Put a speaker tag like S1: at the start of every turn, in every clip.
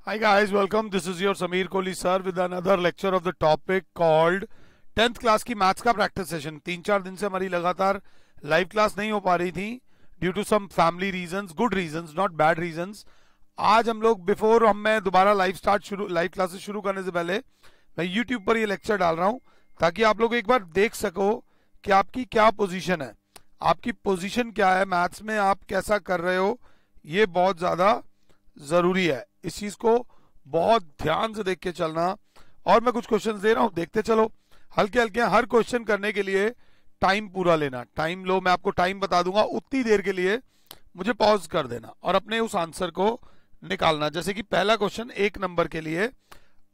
S1: Hi guys, welcome. This is your Sameer Kohli sir with another lecture of the topic called 10th class की maths का practice session. 3-4 दिन से हमारी लगातार live class नहीं हो पा रही थी due to some family reasons, good reasons, not bad reasons. आज हम लोग मैं दोबारा लाइव क्लासेस शुरू करने से पहले मैं यूट्यूब पर ये लेक्चर डाल रहा हूँ ताकि आप लोग एक बार देख सको कि आपकी क्या पोजीशन है, आपकी पोजीशन क्या है मैथ्स में, आप कैसा कर रहे हो। ये बहुत ज्यादा जरूरी है, इस चीज को बहुत ध्यान से देख के चलना। और मैं कुछ क्वेश्चंस दे रहा हूं, देखते चलो, हल्के हल्के। हर क्वेश्चन करने के लिए टाइम पूरा लेना, टाइम लो, मैं आपको टाइम बता दूंगा, उतनी देर के लिए मुझे पॉज कर देना और अपने उस आंसर को निकालना। जैसे कि पहला क्वेश्चन 1 नंबर के लिए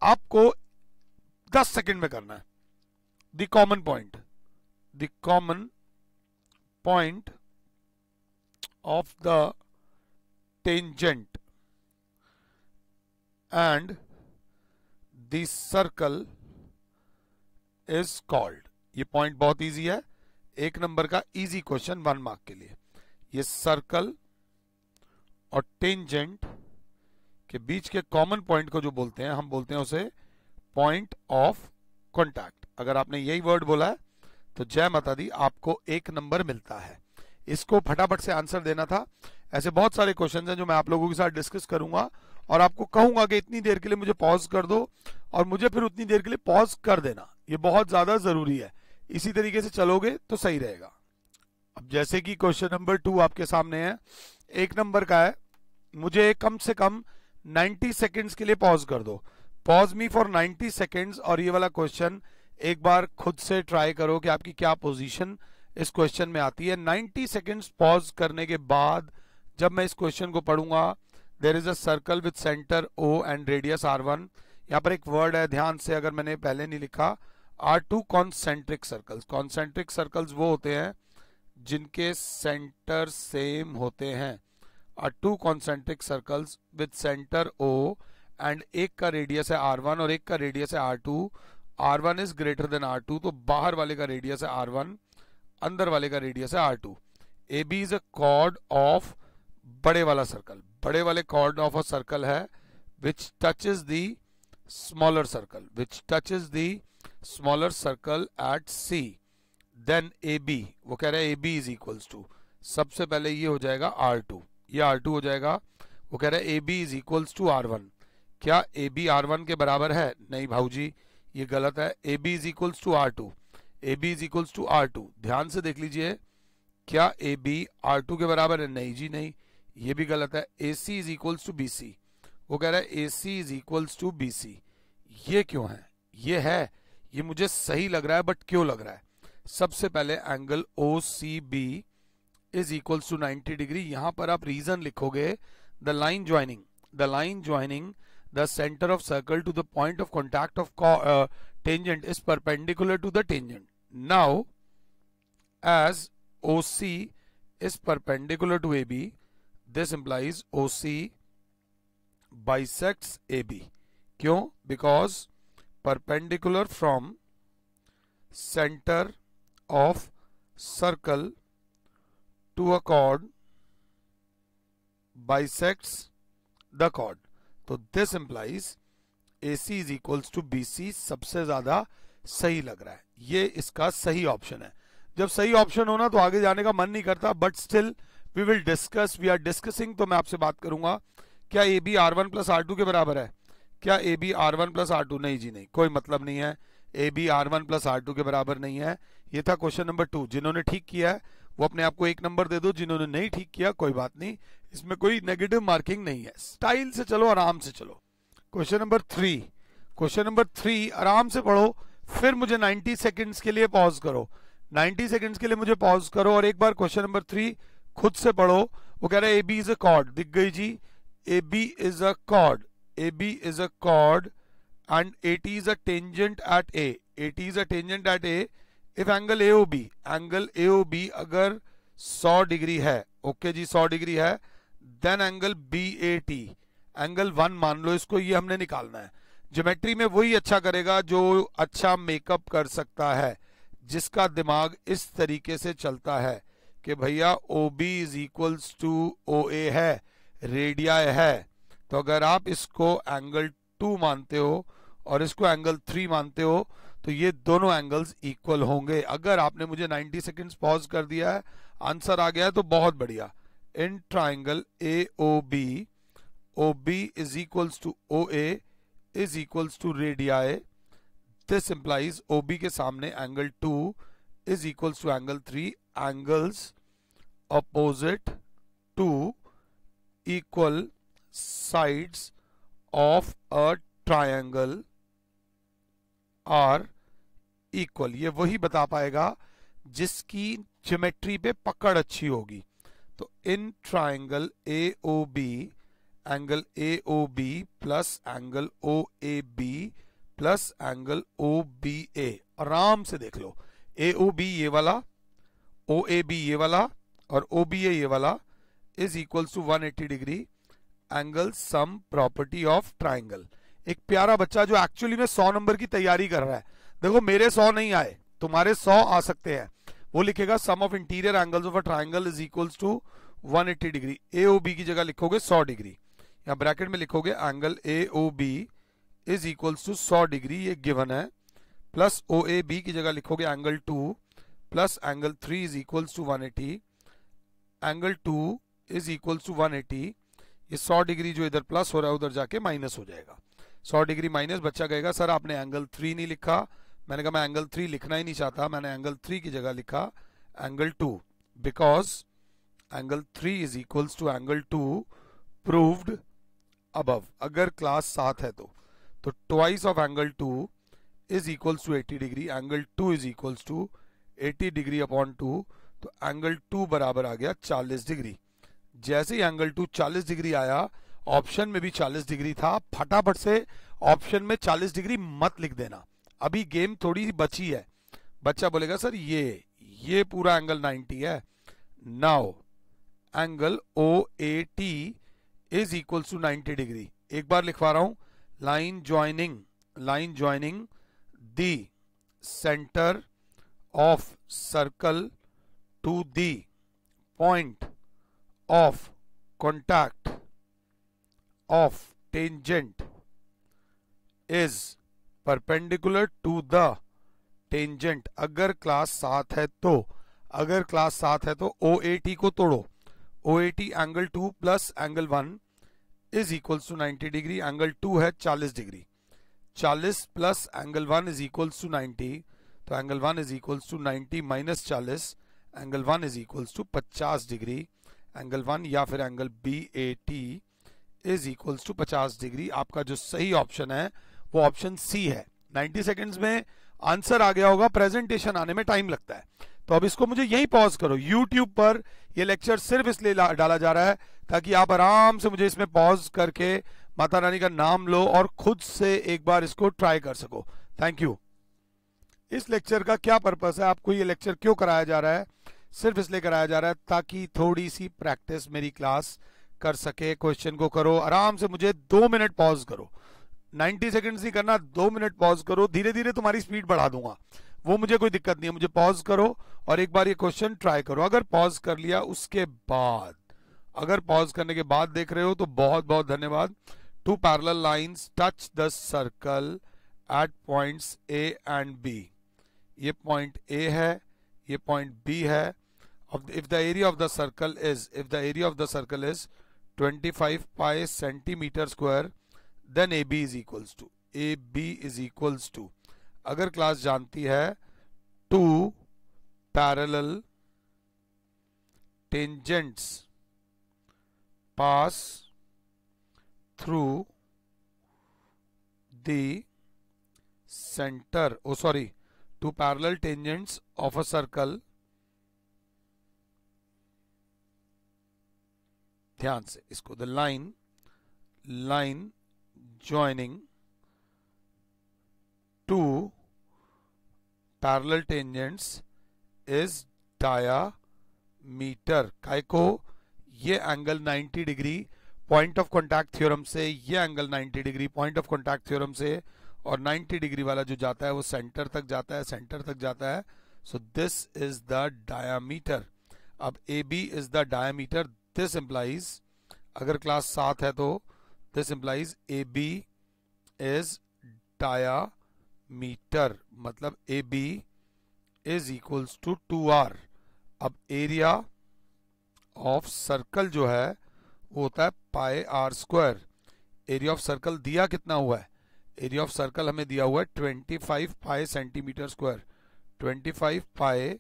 S1: आपको 10 सेकंड में करना है। The common point of the tangent and the circle is called। ये पॉइंट बहुत इजी है, 1 नंबर का इजी क्वेश्चन 1 मार्क के लिए। ये सर्कल और टेंजेंट के बीच के कॉमन पॉइंट को जो बोलते हैं, हम बोलते हैं उसे पॉइंट ऑफ कॉन्टैक्ट। अगर आपने यही वर्ड बोला है तो जय माता दी, आपको 1 नंबर मिलता है। इसको फटाफट से आंसर देना था। ऐसे बहुत सारे क्वेश्चन हैं जो मैं आप लोगों के साथ डिस्कस करूंगा और आपको कहूंगा कि इतनी देर के लिए मुझे पॉज कर दो और मुझे फिर उतनी देर के लिए पॉज कर देना। ये बहुत ज्यादा जरूरी है, इसी तरीके से चलोगे तो सही रहेगा। अब जैसे कि क्वेश्चन नंबर 2 आपके सामने है, 1 नंबर का है, मुझे कम से कम 90 सेकेंड्स के लिए पॉज कर दो। Pause me for 90 seconds. और ये वाला क्वेश्चन एक बार खुद से ट्राई करो कि आपकी क्या पोजीशन इस क्वेश्चन में आती है। 90 सेकेंड्स पॉज करने के बाद जब मैं इस क्वेश्चन को पढ़ूंगा, there is a circle with centre O and radius R1। यहाँ पर एक वर्ड है, ध्यान से, अगर मैंने पहले नहीं लिखा, R2 concentric circles. Concentric circles वो होते हैं जिनके सेंटर सेम होते हैं। R2 concentric circles with centre O and एक का रेडियस है R1 और एक का रेडियस है R2। R1 is greater than R2, तो बाहर वाले का रेडियस है R1, अंदर वाले का रेडियस है R2। AB is a cord of बड़े वाला सर्कल, बड़े वाले कॉर्ड ऑफ अ सर्कल है which touches the smaller circle, at C। Then AB, वो कह रहा है AB इज इक्वल्स टू, सबसे पहले ये हो जाएगा R2, ये R2 हो जाएगा। वो कह रहा है AB is equals to R1। क्या AB R1 के बराबर है? नहीं भाऊजी, ये गलत है। AB is equals to R2, AB is equals to R2। ध्यान से देख लीजिए, क्या AB R2 के बराबर है? नहीं जी नहीं, ये भी गलत है। AC is equals to BC, वो कह रहा है AC is equals to BC। ये क्यों है? ये है, ये मुझे सही लग रहा है, बट क्यों लग रहा है? सबसे पहले angle OCB is equals to 90 degree. यहां पर आप रीजन लिखोगे, the line joining the centre of circle to the point of contact of tangent is perpendicular to the tangent. Now, as OC is perpendicular to AB, this implies OC bisects AB. क्यों? Because perpendicular from center of circle to a chord bisects the chord. तो this implies AC is equals to BC सबसे ज्यादा सही लग रहा है। ये इसका सही ऑप्शन है। जब सही ऑप्शन हो ना तो आगे जाने का मन नहीं करता, but still we will discuss, we are discussing. तो मैं आपसे बात करूंगा, क्या AB R1 प्लस R2 के बराबर है? क्या AB R1 प्लस R2? नहीं जी नहीं, कोई मतलब नहीं है, AB R1 प्लस R2 के बराबर नहीं है। ये था क्वेश्चन नंबर 2। जिन्होंने ठीक किया है वो अपने आप को 1 नंबर दे दो, जिन्होंने नहीं ठीक किया कोई बात नहीं, इसमें कोई नेगेटिव मार्किंग नहीं है। स्टाइल से चलो, आराम से चलो। क्वेश्चन नंबर 3 आराम से पढ़ो, फिर मुझे 90 सेकंड्स के लिए पॉज करो। 90 सेकंड्स के लिए मुझे पॉज करो और एक बार क्वेश्चन नंबर 3 खुद से पढ़ो। वो कह रहा है AB इज अ कॉर्ड, दिख गई जी, AB is a cord, AB is a cord and AT is a tangent at A, AT is a tangent at A if angle AOB अगर 100 डिग्री है, ओके जी 100 डिग्री है, then angle BAT, angle 1 मान लो इसको, ये हमने निकालना है। Geometry में वही अच्छा करेगा जो अच्छा मेकअप कर सकता है, जिसका दिमाग इस तरीके से चलता है कि भैया OB is equals to OA है, रेडिया है, तो अगर आप इसको एंगल 2 मानते हो और इसको एंगल 3 मानते हो तो ये दोनों एंगल्स इक्वल होंगे। अगर आपने मुझे 90 सेकेंड्स पॉज कर दिया है, आंसर आ गया है, तो बहुत बढ़िया। In triangle AOB, OB is equals to OA is equals to radii. This implies OB के सामने angle 2 is equals to angle 3. Angles opposite to equal sides of a triangle are equal. ये वही बता पाएगा जिसकी ज्योमेट्री पे पकड़ अच्छी होगी। तो in triangle AOB, angle AOB plus angle OAB plus angle OBA, आराम से देख लो, AOB ये वाला, OAB ये वाला और OBA ये वाला is equals to 180 degree angle sum property of triangle. एक प्यारा बच्चा जो एक्चुअली में 100 नंबर की तैयारी कर रहा है, देखो मेरे 100 नहीं आए, तुम्हारे 100 आ सकते हैं, वो लिखेगा sum of interior angles of a triangle is equals to 180 degree. AOB की जगह लिखोगे 100 डिग्री, या ब्रैकेट में लिखोगे angle AOB is equals to 100 degree, ये गिवन है, प्लस OAB की जगह लिखोगे angle 2 plus angle 3 is equals to 180, angle 2 is equals to 180, ये 100 डिग्री जो इधर प्लस हो रहा है उधर जाके माइनस हो जाएगा, 100 डिग्री माइनस, बच्चा कहेगा सर आपने एंगल 3 नहीं लिखा। मैंने कहा मैं एंगल 3 लिखना ही नहीं चाहता, मैंने एंगल 3 की जगह लिखा angle 2, because angle 3 is equals to angle 2 proved above. अगर क्लास 7 है तो twice of angle 2 is equals to 80 degree, angle 2 is equals to 80 degree upon 2, तो एंगल 2 बराबर आ गया 40 डिग्री। जैसे ही एंगल 2 40 डिग्री आया, ऑप्शन में भी 40 डिग्री था, फटाफट से ऑप्शन में 40 डिग्री मत लिख देना, अभी गेम थोड़ी बची है। बच्चा बोलेगा सर ये पूरा एंगल 90 है। Now angle OAT is equals to 90 degree. एक बार लिखवा रहा हूं, line joining the centre of circle to the point of contact of tangent is perpendicular to the tangent। अगर क्लास 7 है तो OAT को तोड़ो, OAT angle 2 plus angle 1 is equals to 90 degree, angle 2 है 40 degree, 40 plus angle 1 is equals to 90, तो angle 1 is equals to 90 minus 40, angle 1 is equals to 50 degree, angle 1 या फिर angle BAT is equals to 50 degree. आपका जो सही option है वो option C है। 90 सेकेंड्स में आंसर आ गया होगा, प्रेजेंटेशन आने में टाइम लगता है, तो अब इसको मुझे यही पॉज करो। यूट्यूब पर ये लेक्चर सिर्फ इसलिए डाला जा रहा है ताकि आप आराम से मुझे इसमें पॉज करके माता रानी का नाम लो और खुद से एक बार इसको ट्राई कर सको। Thank you. इस लेक्चर का क्या पर्पस है, आपको ये लेक्चर क्यों कराया जा रहा है? सिर्फ इसलिए कराया जा रहा है ताकि थोड़ी सी प्रैक्टिस मेरी क्लास कर सके। क्वेश्चन को करो आराम से, मुझे 2 मिनट पॉज करो, 90 सेकंड्स नहीं करना, 2 मिनट पॉज करो, धीरे धीरे तुम्हारी स्पीड बढ़ा दूंगा, वो मुझे कोई दिक्कत नहीं है। मुझे पॉज करो और एक बार ये क्वेश्चन ट्राई करो। अगर पॉज कर लिया उसके बाद, अगर पॉज करने के बाद देख रहे हो तो बहुत बहुत धन्यवाद। 2 parallel lines touch the circle eight points A and B। ये पॉइंट A है, ये पॉइंट B है। if the area of the circle is 25 pi centimeter square, then AB is equals to, अगर क्लास जानती है 2 parallel tangents pass through the center, 2 parallel tangents of a circle, ध्यान से इसको, the line joining 2 parallel tangents is diameter। काय को? ये angle 90 degree point of contact theorem से, ये angle 90 degree point of contact theorem से, और 90 डिग्री वाला जो जाता है वो सेंटर तक जाता है, so this is the diameter. अब AB is the diameter, this implies, अगर क्लास 7 है तो this implies A B is diameter, मतलब A B is equals to 2r। अब एरिया ऑफ सर्कल जो है वो होता है pi r square. Area of circle दिया कितना हुआ है? एरिया ऑफ सर्कल हमें दिया हुआ है 25 pi centimetre square. 25 pi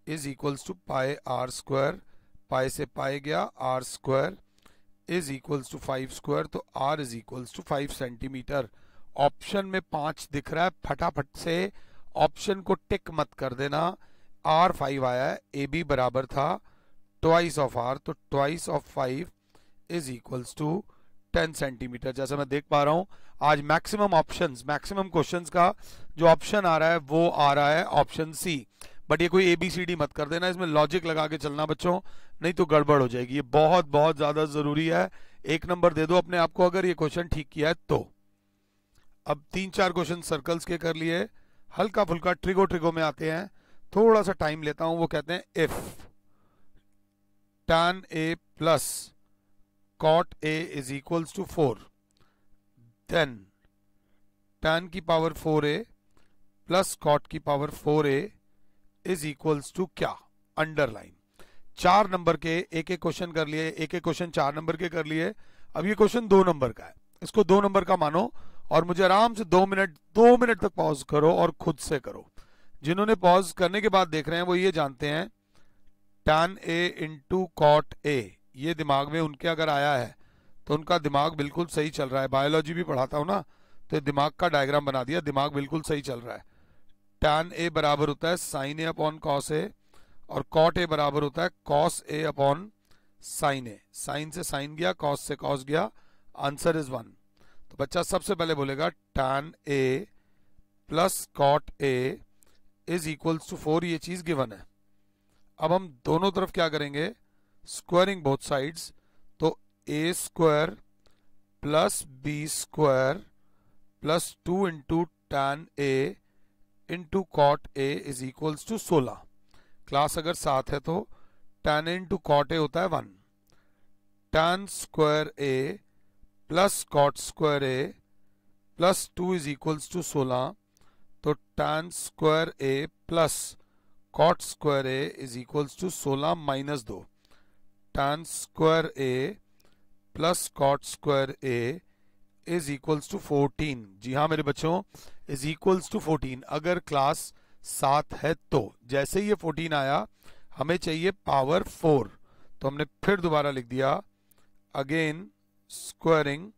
S1: is equals to pi r square, pi से पाई गया, r square is equals to 5 square, तो r is equals to 5 centimetre. Option में 5 दिख रहा है, फटाफट से ऑप्शन को टिक मत कर देना। आर 5 आया है, ए बी बराबर था ट्वाइस ऑफ आर, तो twice of 5 is equals to 10 centimetre. जैसा मैं देख पा रहा हूं आज मैक्सिमम क्वेश्चंस का जो ऑप्शन आ रहा है वो आ रहा है ऑप्शन सी। बट ये कोई ABCD मत कर देना, इसमें लॉजिक लगा के चलना बच्चों, नहीं तो गड़बड़ हो जाएगी। ये बहुत बहुत ज्यादा जरूरी है। 1 नंबर दे दो अपने आप को अगर ये क्वेश्चन ठीक किया है तो। अब 3-4 क्वेश्चन सर्कल्स के कर लिए, हल्का फुल्का ट्रिगो में आते हैं, थोड़ा सा टाइम लेता हूं। वो कहते हैं if tan A plus cot A is equals to 4, then tan की पावर 4A प्लस cot की power 4A is equals to क्या? अंडरलाइन। 4 नंबर के एक क्वेश्चन कर लिए, एक क्वेश्चन 4 नंबर के कर लिए। अब ये क्वेश्चन 2 नंबर का है, इसको 2 नंबर का मानो और मुझे आराम से 2 मिनट तक पॉज करो और खुद से करो। जिन्होंने पॉज करने के बाद देख रहे हैं वो ये जानते हैं tan A into cot A, ये दिमाग में उनके अगर आया है तो उनका दिमाग बिल्कुल सही चल रहा है। बायोलॉजी भी पढ़ाता हूं ना, तो दिमाग का डायग्राम बना दिया, दिमाग बिल्कुल सही चल रहा है। tan A बराबर होता है sin A upon cos A और cot A बराबर होता है cos A upon sin A। sin से sin गया, cos से cos गया, आंसर इज 1। तो बच्चा सबसे पहले बोलेगा tan A plus cot A is equals to 4, ये चीज गिवन है। अब हम दोनों तरफ क्या करेंगे? स्क्वायरिंग बोथ साइड्स, तो A square plus B square plus 2 into tan A into cot A is equals to 16। Class अगर 7 है तो tan A into cot A होता है 1। Tan square A plus cot square A plus 2 is equals to 16, तो tan square A plus cot square A is equals to 16 minus 2। Tan square A plus cot square A is equals to 14। जी हाँ मेरे बच्चों, is equals to 14 अगर class 7 है तो। जैसे ही ये 14 आया हमें चाहिए पावर 4, तो हमने फिर दोबारा लिख दिया again squaring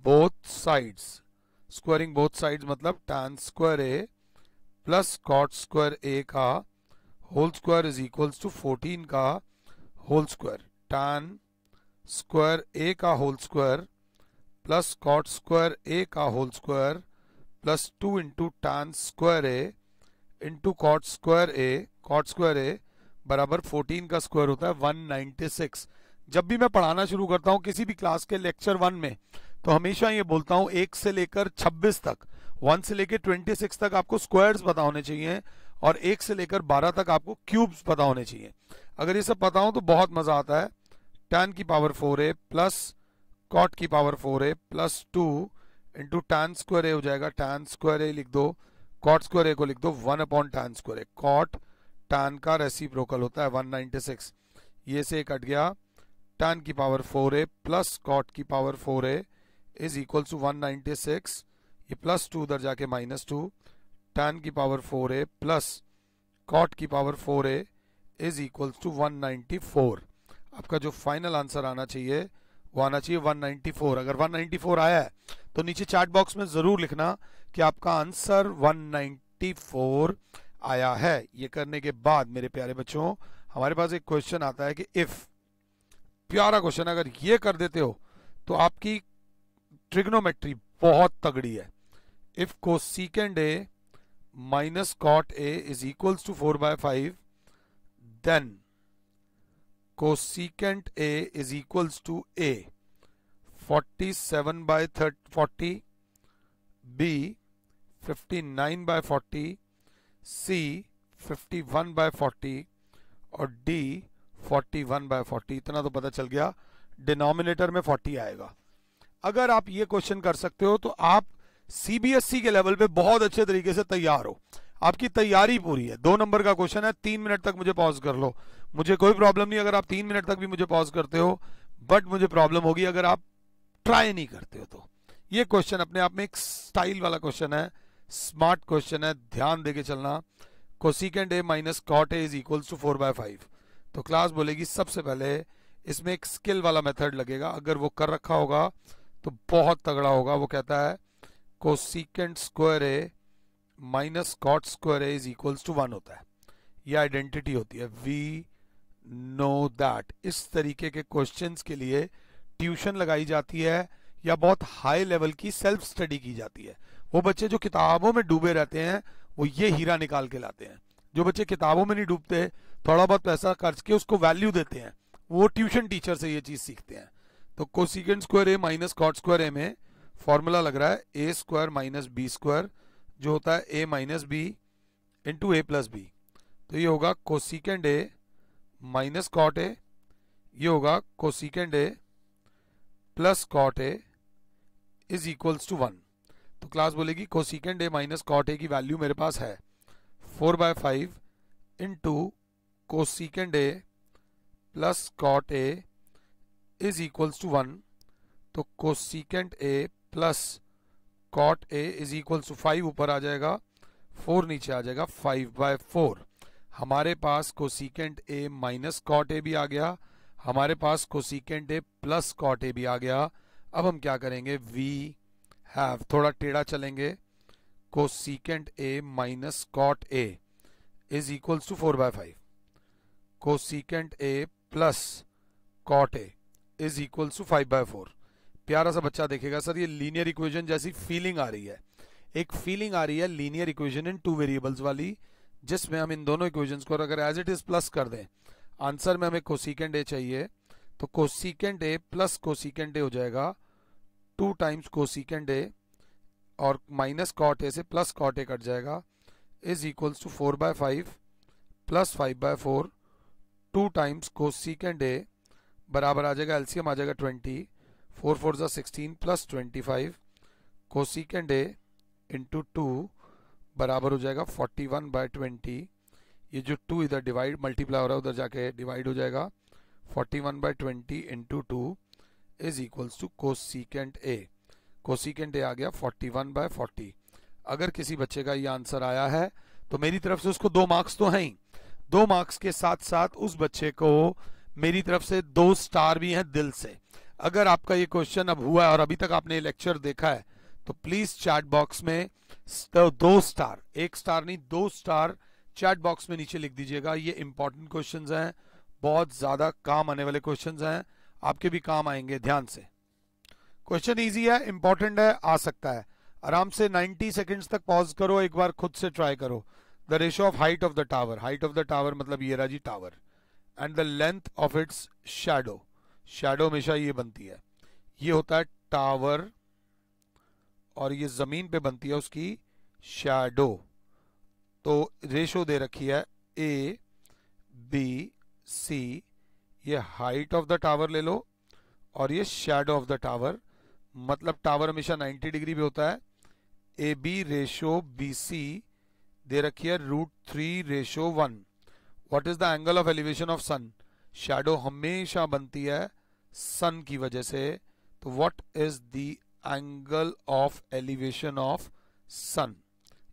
S1: both sides. Squaring both sides मतलब tan square A plus cot square A का whole square is equals to 14 का whole square. Tan square A का whole square plus cot square A का whole square plus 2 into tan square A into cot square A. Cot square A बराबर 14 का square होता है 196। जब भी मैं पढ़ाना शुरू करता हूं किसी भी क्लास के लेक्चर 1 में, तो हमेशा ये बोलता हूं 1 से लेकर 26 तक, 1 से लेकर 26 तक आपको स्क्वायर्स पता होने चाहिए और 1 से लेकर 12 तक आपको क्यूब्स पता होने चाहिए। अगर ये सब पता हो तो बहुत मजा आता है। टैन की पावर 4a प्लस कॉट की power 4a plus 2 into tan square A हो जाएगा। टैन स्क्वायर ए लिख दो, कॉट स्क्वायर ए को लिख दो 1 upon tan square A. Cot tan का रेसिप्रोकल होता है 196, ये से कट गया। टैन की पावर 4a प्लस कॉट की power 4a is equal to 196, ये प्लस 2 उधर जाके माइनस 2। टैन की पावर 4a प्लस कॉट की power 4a is equal to 194। आपका जो फाइनल आंसर आना चाहिए वो आना चाहिए 194। अगर 194 आया है तो नीचे चैट बॉक्स में जरूर लिखना कि आपका आंसर 194 आया है। ये करने के बाद मेरे प्यारे बच्चों हमारे पास एक क्वेश्चन आता है कि इफ, प्यारा क्वेश्चन, अगर ये कर देते हो तो आपकी ट्रिग्नोमेट्री बहुत तगड़ी है। If cosecant A minus cot A is equals to 4/5, then cosecant A is equals to A 47/40, B 59/40, C 51/40 और D 41/40। इतना तो पता चल गया, डिनोमिनेटर में 40 आएगा। अगर आप ये क्वेश्चन कर सकते हो तो आप सीबीएसई के लेवल पे बहुत अच्छे तरीके से तैयार हो, आपकी तैयारी पूरी है। 2 नंबर का क्वेश्चन है, 3 मिनट तक मुझे पॉज कर लो, मुझे कोई प्रॉब्लम नहीं अगर आप 3 मिनट तक भी मुझे पॉज करते हो, बट मुझे प्रॉब्लम होगी अगर आप ट्राई नहीं करते हो। तो ये क्वेश्चन अपने आप में एक स्टाइल वाला क्वेश्चन है, स्मार्ट क्वेश्चन है, ध्यान देके चलना। Cosecant A minus cot A is equals to 4/5। तो क्लास बोलेगी सबसे पहले इसमें एक स्किल वाला मेथड लगेगा, अगर वो कर रखा होगा तो बहुत तगड़ा होगा। वो कहता है cosecant square A minus cot square A is equals to 1 होता है, ये आइडेंटिटी होती है। We know that. इस तरीके के क्वेश्चंस के लिए ट्यूशन लगाई जाती है या बहुत हाई लेवल की सेल्फ स्टडी की जाती है। वो बच्चे जो किताबों में डूबे रहते हैं वो ये हीरा निकाल के लाते हैं। जो बच्चे किताबों में नहीं डूबते, थोड़ा बहुत पैसा खर्च के उसको वैल्यू देते हैं, वो ट्यूशन टीचर से ये चीज सीखते हैं। तो cosecant square A minus cot square A में फॉर्मूला लग रहा है A square minus B square, जो होता है A minus B into A plus B. तो ये होगा cosecant A minus cot A, ये होगा cosecant A plus cot A is equals to 1। तो क्लास बोलेगी cosecant A minus cot A की वैल्यू मेरे पास है 4/5 into cosecant A plus cot A is equals to 1। तो cosecant A plus cot A is equals to 5 ऊपर आ जाएगा, 4 नीचे आ जाएगा, 5/4। हमारे पास cosecant A minus cot A भी आ गया, हमारे पास cosecant A plus cot A भी आ गया। अब हम क्या करेंगे, वी हैव, थोड़ा टेढ़ा चलेंगे, cosecant A minus cot A is equals to 4/5, cosecant A plus cot A is equals to 5/4। प्यारा सा बच्चा देखेगा सर ये लीनियर इक्वेशन जैसी फीलिंग आ रही है, एक फीलिंग आ रही है लीनियर इक्वेशन इन 2 वेरिएबल्स वाली, जिसमें हम इन दोनों इक्वेशंस को अगर एज इट इज प्लस कर दें, आंसर में हमें कोसिकेंड ए चाहिए, तो कोसिकेंड ए प्लस कोसिकेंड ए हो जाएगा 2 टाइम्स कोसिकेंड ए, और माइनस कॉट ए से प्लस कॉट ए कट जाएगा, is equals to 4/5 plus 5/4, 2 times cosecant A बराबर आ जाएगा, एलसीएम आ जाएगा 20, 4 4 जा 16 प्लस 25, कोसिकेंड ए इंटू 2 बराबर हो जाएगा 41/20। ये जो 2 इधर डिवाइड मल्टीप्लाई हो रहा है उधर जाके डिवाइड हो जाएगा, 41/20 into 2 is equals to cosecant A. Cosecant A आ गया 41/40। अगर किसी बच्चे का ये आंसर आया है तो मेरी तरफ से उसको 2 मार्क्स तो हैं ही, 2 मार्क्स के साथ साथ उस बच्चे को मेरी तरफ से 2 स्टार भी हैं दिल से। अगर आपका ये क्वेश्चन अब हुआ है और अभी तक आपने लेक्चर देखा है तो प्लीज चैट बॉक्स में 2 स्टार, 1 स्टार नहीं 2 स्टार चैट बॉक्स में नीचे लिख दीजिएगा। ये इंपॉर्टेंट क्वेश्चंस हैं, बहुत ज्यादा काम आने वाले क्वेश्चंस हैं, आपके भी काम आएंगे, ध्यान से। क्वेश्चन इजी है, इंपॉर्टेंट है, आ सकता है। आराम से 90 सेकंड्स तक पॉज करो, एक बार खुद से ट्राई करो। The ratio of height of the tower, height of the tower मतलब ये रहा जी tower, and the length of its shadow, shadow हमेशा ये बनती है, ये होता है टावर और ये जमीन पे बनती है उसकी शैडो। तो रेशो दे रखी है ए बी सी, ये हाइट ऑफ द टावर ले लो और ये शैडो ऑफ द टावर, मतलब टावर हमेशा 90 डिग्री पे होता है। A B ratio B C दे रखी है √3/1। What is the angle of elevation of sun, shadow हमेशा बनती है सन की वजह से, तो what is the angle of elevation of sun,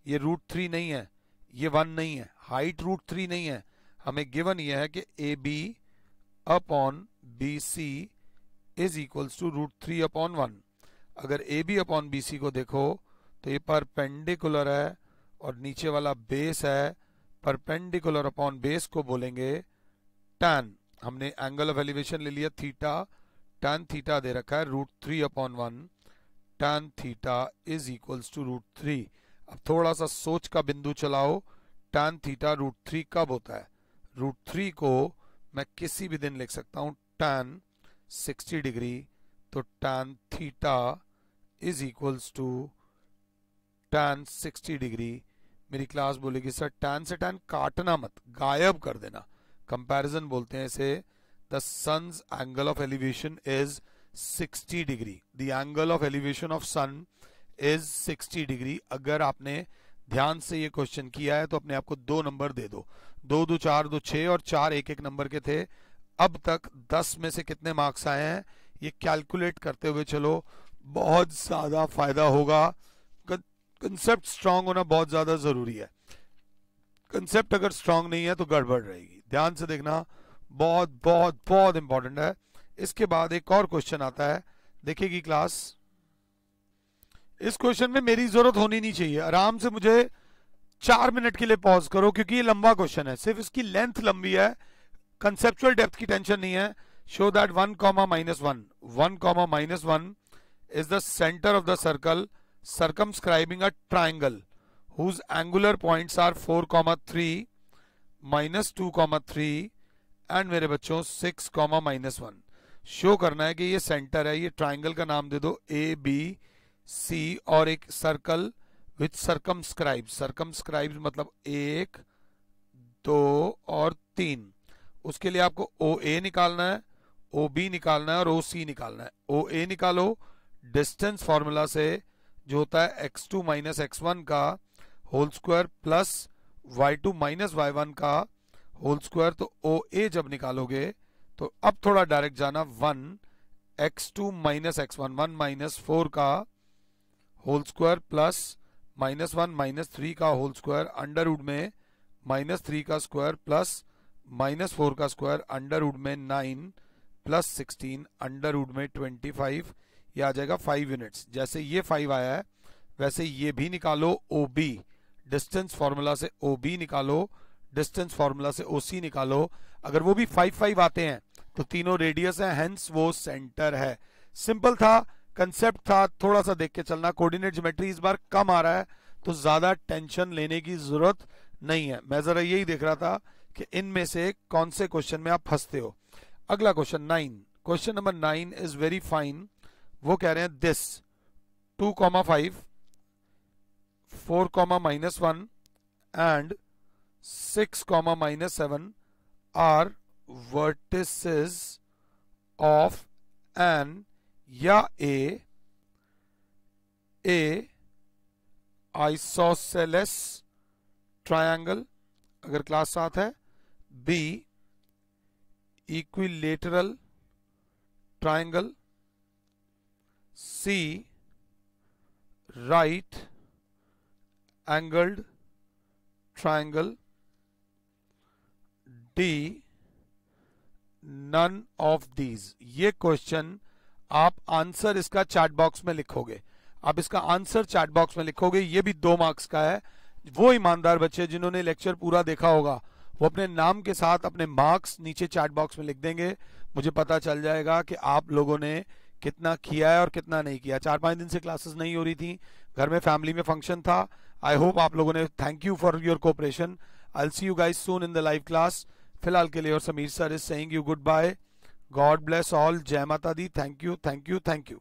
S1: ये √3 नहीं है, ये 1 नहीं है, हाइट √3 नहीं है, हमें गिवन ये है कि A B upon B C is equals to √3/1। अगर A B upon B C को देखो तो ये परपेंडिकुलर है और नीचे वाला बेस है, परपेंडिकुलर अपॉन बेस को बोलेंगे tan। हमने एंगल ऑफ एलिवेशन ले लिया थीटा, tan थीटा दे रखा है √3/1, tan theta is equals to √3। अब थोड़ा सा सोच का बिंदु चलाओ, tan थीटा √3 कब होता है, √3 को मैं किसी भी दिन लिख सकता हूं tan 60 डिग्री, तो tan theta is equals to tan 60 degree. मेरी क्लास बोलेगी सर tan से tan काटना मत, गायब कर देना, कंपैरिजन बोलते हैं इसे। The sun's angle of elevation is 60 degree. The angle of elevation of sun is 60 degree. अगर आपने ध्यान से ये क्वेश्चन किया है तो अपने आप को 2 नंबर दे दो। 2 2 4 2 6 और 4 1 1 नंबर के थे। अब तक 10 में से कितने मार्क्स आए हैं ये कैलकुलेट करते हुए चलो, बहुत ज्यादा फायदा होगा। कंसेप्ट स्ट्रांग होना बहुत ज्यादा जरूरी है। कंसेप्ट अगर स्ट्रांग नहीं है तो गड़बड़ रहेगी। ध्यान से देखना, बहुत बहुत बहुत इंपॉर्टेंट है। इसके बाद एक और क्वेश्चन आता है, देखेगी क्लास। इस क्वेश्चन में मेरी जरूरत होनी नहीं चाहिए, आराम से मुझे 4 मिनट के लिए पॉज करो क्योंकि ये लंबा क्वेश्चन है, सिर्फ इसकी लेंथ लंबी है, कंसेप्चुअल डेप्थ की टेंशन नहीं है। Show that 1, -1 1, -1 is the center of the circle circumscribing a triangle whose angular points are 4, 3, -2, 3 and मेरे बच्चों 6, -1। शो करना है कि ये सेंटर है। ये ट्राइंगल का नाम दे दो ABC और एक सर्कल विच सर्कमस्क्राइब्स मतलब 1, 2 और 3। उसके लिए आपको OA निकालना है, OB निकालना है और OC निकालना है। OA निकालो डिस्टेंस फॉर्मूला से, जो होता है x2 - x1 का whole square plus y2 - y1 का होल स्क्वायर। तो OA जब निकालोगे तो अब थोड़ा डायरेक्ट जाना, 1 x2 - x1 1 - 4 का होल स्क्वायर प्लस -1 - 3 का होल स्क्वायर अंडर रूट में -3 का स्क्वायर प्लस -4 का स्क्वायर अंडर रूट में 9 प्लस 16 अंडर रूट में 25। ये आ जाएगा 5 यूनिट्स। जैसे ये 5 आया है वैसे ये भी निकालो। OB डिस्टेंस फॉर्मूला से OB निकालो, डिस्टेंस फॉर्मूला से OC निकालो। अगर वो भी 5 5 आते हैं तो तीनों रेडियस है, हेंस वो सेंटर है। सिंपल था, कंसेप्ट था, थोड़ा सा देख के चलना। कोऑर्डिनेट ज्योमेट्री इस बार कम आ रहा है तो ज्यादा टेंशन लेने की जरूरत नहीं है। मैं जरा यही देख रहा था कि इनमें से कौन से क्वेश्चन में आप फंसते हो। अगला question 9, question number 9 is very fine. वो कह रहे हैं this 2, 5, 4, -1 and 6, -7 are vertices of an या ए आइसोसेलेस ट्रायंगल, अगर क्लास साथ है, B equilateral triangle, C right angled triangle, D none of these. ये क्वेश्चन आप आंसर इसका चैट बॉक्स में लिखोगे। आप इसका आंसर चैट बॉक्स में लिखोगे। ये भी 2 मार्क्स का है। वो ईमानदार बच्चे जिन्होंने लेक्चर पूरा देखा होगा वो अपने नाम के साथ अपने मार्क्स नीचे चैट बॉक्स में लिख देंगे। मुझे पता चल जाएगा कि आप लोगों ने कितना किया है और कितना नहीं किया। 4-5 दिन से क्लासेस नहीं हो रही थी, घर में फैमिली में फंक्शन था। आई होप आप लोगों ने, thank you for your cooperation. I will see you guys soon in the live class. फिलहाल के लिए और Sameer sir is saying you goodbye. God bless all. जय माता दी। Thank you, thank you, thank you.